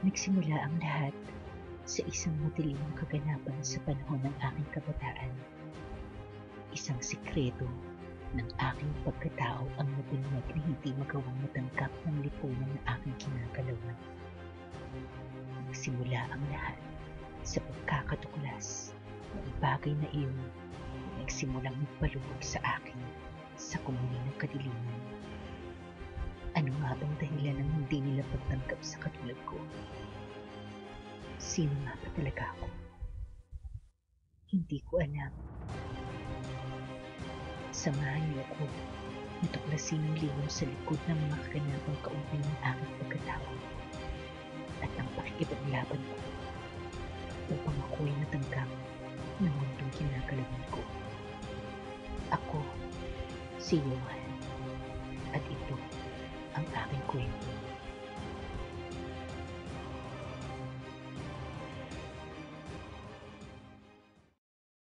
Nagsimula ang lahat sa isang madilim na kaganapan sa panahon ng aking kabataan. Isang sikreto ng aking pagkatao ang nabinyag na hindi magawang matangkap ng lipunan na aking kinagalawan. Nagsimula ang lahat sa pagkakatuklas ng bagay na iyon na nagsimulang magpalubog sa akin sa kumuli ng kadiliman. Ano nga bang dahilan ng hindi nila pagtangkap sa katulad ko? Sino nga ba talaga ako? Hindi ko alam. Samahan niyo ako na tuklasin ang lihim sa likod ng mga kaganapang kaugnay ng aking pagkatao at ang pakikipaglaban ko upang ako'y matanggap ng mundong kinagalawan ko. Ako, si Johan.